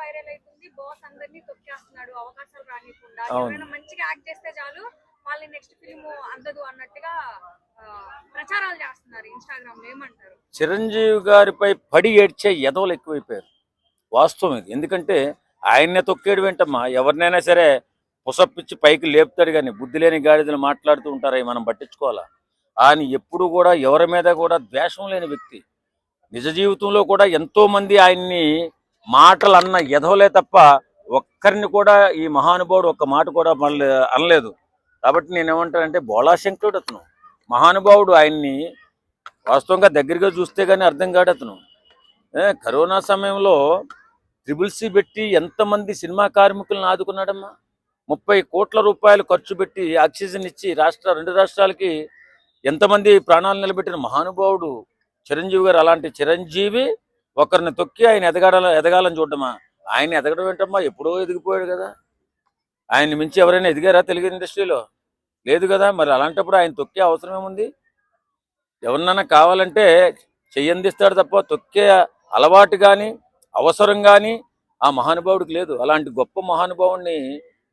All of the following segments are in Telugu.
వైరల్ అవుతుంది. బాస్ అందరినీ తొక్కేస్తున్నాడు అవకాశాలు రానికుండా. అవును. ఎవరైనా మంచిగా యాక్ట్ చేస్తే చాలు వాళ్ళని నెక్స్ట్ ఫిల్మ్ అందదు అన్నట్టుగా ప్రచారాలు చేస్తున్నారు ఇన్‌స్టాగ్రామ్‌లో. ఏమంటారు? చిరంజీవి గారిపై పడి ఏడ్చే ఎదవలు ఎక్కువైపోయారు. వాస్తవం ఇది. ఎందుకంటే ఆయన్నే తొక్కేయడం ఏంటమ్మా, ఎవరినైనా సరే పుసప్పిచ్చి పైకి లేపుతాడు కానీ బుద్ధి లేని గాడిదలు మాట్లాడుతూ ఉంటారు, అవి మనం పట్టించుకోవాలా. ఆయన ఎప్పుడు కూడా ఎవరి మీద కూడా ద్వేషం లేని వ్యక్తి. నిజ జీవితంలో కూడా ఎంతో మంది ఆయన్ని మాటలు అన్న ఎదవలే తప్ప ఒక్కరిని కూడా ఈ మహానుభావుడు ఒక్క మాట కూడా మళ్ళీ అనలేదు. కాబట్టి నేనేమంటానంటే బోళాశంకరుడు అతను మహానుభావుడు. ఆయన్ని వాస్తవంగా దగ్గరగా చూస్తే కానీ అర్థం కాడు అతను. కరోనా సమయంలో ట్రిబుల్ సి పెట్టి ఎంతమంది సినిమా కార్మికులను ఆదుకున్నాడమ్మా. 30 కోట్ల రూపాయలు ఖర్చు పెట్టి ఆక్సిజన్ ఇచ్చి రెండు రాష్ట్రాలకి ఎంతమంది ప్రాణాలు నిలబెట్టిన మహానుభావుడు చిరంజీవి గారు. అలాంటి చిరంజీవి ఒకరిని తొక్కి ఆయన ఎదగాలని చూడటమా? ఆయన ఎదగడం ఏంటమ్మా, ఎప్పుడో ఎదిగిపోయాడు కదా. ఆయన్ని మించి ఎవరైనా ఎదిగారా తెలుగు ఇండస్ట్రీలో? లేదు కదా. మరి అలాంటప్పుడు ఆయన తొక్కే అవసరం ఏముంది? ఎవరినైనా కావాలంటే చెయ్యందిస్తాడు తప్ప తొక్కే అలవాటు కానీ అవసరం కానీ ఆ మహానుభావుడికి లేదు. అలాంటి గొప్ప మహానుభావుడిని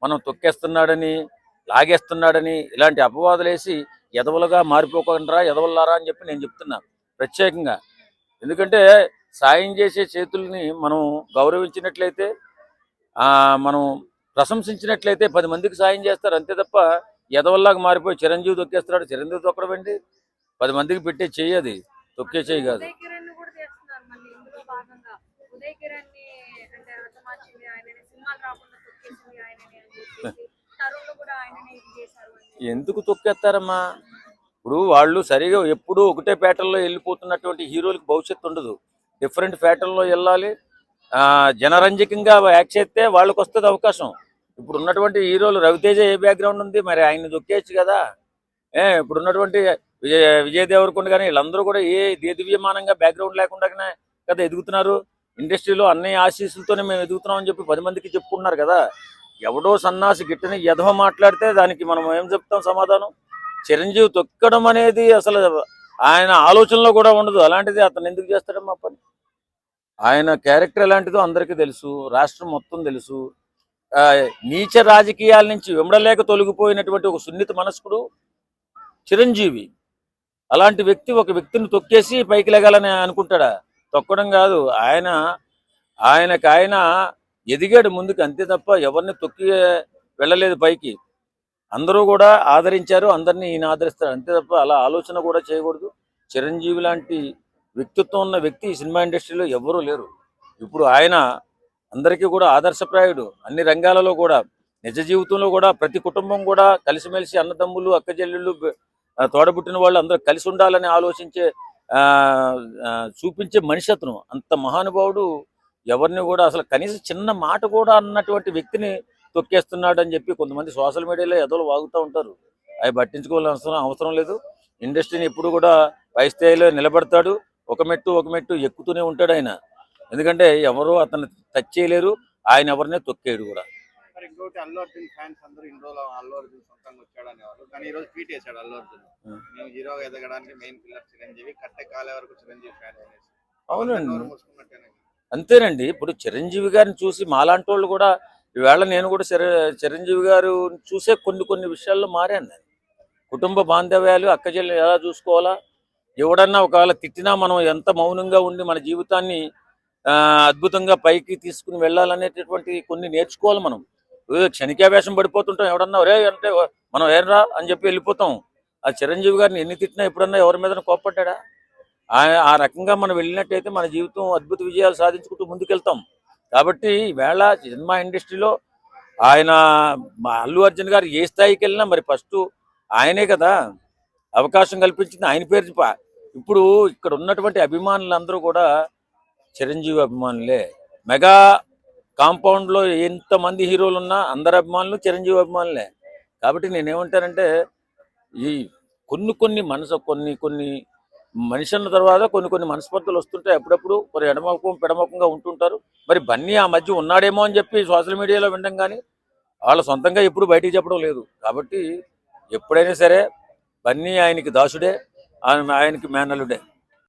మనం తొక్కేస్తున్నాడని, లాగేస్తున్నాడని ఇలాంటి అపవాదులు వేసి ఎదవలుగా మారిపోకుండా ఎదవల్లారా అని చెప్పి నేను చెప్తున్నా ప్రత్యేకంగా. ఎందుకంటే సాయం చేసే చేతుల్ని మనం గౌరవించినట్లయితే, మనం ప్రశంసించినట్లయితే 10 మందికి సాయం చేస్తారు. అంతే తప్ప ఎదవల్లాగా మారిపోయి చిరంజీవి తొక్కేస్తున్నాడు, చిరంజీవి తొక్కడం ఏంటి? 10 మందికి పెట్టే చెయ్యి, అది తొక్కే చెయ్యి కాదు. ఉదయ్ కిరణ్ కూడా చేస్తున్నారు మళ్ళీ ఇందులో భాగంగా. ఉదయ్ కిరణ్ ని అంటే హతమార్చింది ఆయనని, సినిమాలు రాకుండా తొక్కేసింది ఆయనని అని చెప్పేసి తరుణ్ కూడా ఆయననే ఇది చేశారు అని. ఎందుకు తొక్కేస్తారమ్మా? ఇప్పుడు వాళ్ళు సరిగా ఎప్పుడూ ఒకటే ప్యాటర్న్లో వెళ్ళిపోతున్నటువంటి హీరోలకు భవిష్యత్తు ఉండదు. డిఫరెంట్ ప్యాటర్న్లో వెళ్ళాలి. జనరంజకంగా యాక్ట్ చేస్తే వాళ్ళకి వస్తుంది అవకాశం. ఇప్పుడు ఉన్నటువంటి హీరోలు రవితేజ ఏ బ్యాక్గ్రౌండ్ ఉంది, మరి ఆయన్ని తొక్కేయచ్చు కదా. ఇప్పుడు ఉన్నటువంటి విజయ్ దేవరకొండ కానీ వీళ్ళందరూ కూడా ఏ దివ్యమానంగా బ్యాక్గ్రౌండ్ లేకుండానే కదా ఎదుగుతున్నారు. ఇండస్ట్రీలో అన్ని ఆశీస్సులతోనే మేము ఎదుగుతున్నాం అని చెప్పి 10 మందికి చెప్పుకుంటున్నారు కదా. ఎవడో సన్నాసి గిట్టని ఎదవ మాట్లాడితే దానికి మనం ఏం చెప్తాం సమాధానం? చిరంజీవి తొక్కడం అనేది అసలు ఆయన ఆలోచనలో కూడా ఉండదు. అలాంటిది అతను ఎందుకు చేస్తాడమ్మా పని? ఆయన క్యారెక్టర్ ఎలాంటిదో అందరికీ తెలుసు, రాష్ట్రం మొత్తం తెలుసు. నీచ రాజకీయాల నుంచి వెంబడలేక తొలగిపోయినటువంటి ఒక సున్నిత మనస్కుడు చిరంజీవి. అలాంటి వ్యక్తి ఒక వ్యక్తిని తొక్కేసి పైకి లెగాలని అనుకుంటాడా? తొక్కడం కాదు. ఆయన ఎదిగాడు ముందుకు, అంతే తప్ప ఎవరిని తొక్కి వెళ్ళలేదు పైకి. అందరూ కూడా ఆదరించారు, అందరినీ ఈయన ఆదరిస్తారు, అంతే తప్ప అలా ఆలోచన కూడా చేయకూడదు. చిరంజీవి లాంటి వ్యక్తిత్వం ఉన్న వ్యక్తి ఈ సినిమా ఇండస్ట్రీలో ఎవరూ లేరు. ఇప్పుడు ఆయన అందరికీ కూడా ఆదర్శప్రాయుడు. అన్ని రంగాలలో కూడా, నిజ జీవితంలో కూడా ప్రతి కుటుంబం కూడా కలిసిమెలిసి అన్నదమ్ములు, అక్కచెల్లెళ్ళు, తోడబుట్టిన వాళ్ళు అందరూ కలిసి ఉండాలని ఆలోచించే చూపించే మనిషి అతను. అంత మహానుభావుడు. ఎవరిని కూడా అసలు కనీసం చిన్న మాట కూడా అన్నటువంటి వ్యక్తిని తొక్కేస్తున్నాడు అని చెప్పి కొంతమంది సోషల్ మీడియాలో ఎదలు వాగుతూ ఉంటారు. అవి పట్టించుకోవాల్సిన అవసరం లేదు. ఇండస్ట్రీని ఎప్పుడు కూడా పై స్థాయిలో నిలబడతాడు. ఒక మెట్టు ఎక్కుతూనే ఉంటాడు ఆయన. ఎందుకంటే ఎవరు అతను టచ్ చేయలేరు, ఆయన ఎవరినే తొక్కేయడు కూడా. ఇంకోటి అల్లు అర్జున్ ఫ్యాన్స్ అందరూ ఇన్ని రోజులు అల్లు అర్జున్ సొంతంగా వచ్చాడు అనేవాళ్ళు, కానీ ఈ రోజు ట్వీట్ చేశాడు అల్లు అర్జున్, మేము హీరోగా ఎదగడానికి మెయిన్ పిల్లర్ చిరంజీవి, కట్టే కాలే వరకు చిరంజీవి ఫ్యాన్ అనేసి. అవునండి, అంతేనండి. ఇప్పుడు చిరంజీవి గారిని చూసి మాలాంటి వాళ్ళు కూడా ఈవేళ నేను కూడా చిరంజీవి గారు చూసే కొన్ని విషయాల్లో మారాను నేను. కుటుంబ బాంధవ్యాలు, అక్కచెల్లి ఎలా చూసుకోవాలా, ఎవడన్నా ఒకవేళ తిట్టినా మనం ఎంత మౌనంగా ఉండి మన జీవితాన్ని అద్భుతంగా పైకి తీసుకుని వెళ్ళాలనేటటువంటి కొన్ని నేర్చుకోవాలి మనం. క్షణికావేశం పడిపోతుంటాం. ఎవడన్నా ఒరే అంటే మనం ఏనరా అని చెప్పి వెళ్ళిపోతాం. ఆ చిరంజీవి గారిని ఎన్ని తిట్టినా ఎప్పుడన్నా ఎవరి మీద కోప్పడ్డా? ఆ రకంగా మనం వెళ్ళినట్టయితే మన జీవితం అద్భుత విజయాలు సాధించుకుంటూ ముందుకెళ్తాం. కాబట్టి ఈవేళ సినిమా ఇండస్ట్రీలో ఆయన అల్లు అర్జున్ గారు ఏ స్థాయికి వెళ్ళినా మరి ఫస్ట్ ఆయనే కదా అవకాశం కల్పించింది, ఆయన పేరు. ఇప్పుడు ఇక్కడ ఉన్నటువంటి అభిమానులందరూ కూడా చిరంజీవి అభిమానులే. మెగా కాంపౌండ్లో ఎంతమంది హీరోలు ఉన్నా అందరి అభిమానులు చిరంజీవి అభిమానులే. కాబట్టి నేనేమంటానంటే ఈ కొన్ని మనిషి అన్న తర్వాత కొన్ని మనస్పర్ధలు వస్తుంటాయి. అప్పుడప్పుడు కొన్ని పెడమొఖంగా ఉంటుంటారు. మరి బన్నీ ఆ మధ్య ఉన్నాడేమో అని చెప్పి సోషల్ మీడియాలో వినడం కానీ వాళ్ళ సొంతంగా ఎప్పుడు బయటికి చెప్పడం లేదు. కాబట్టి ఎప్పుడైనా సరే బన్నీ ఆయనకి దాసుడే, ఆయనకి మేనలుడే.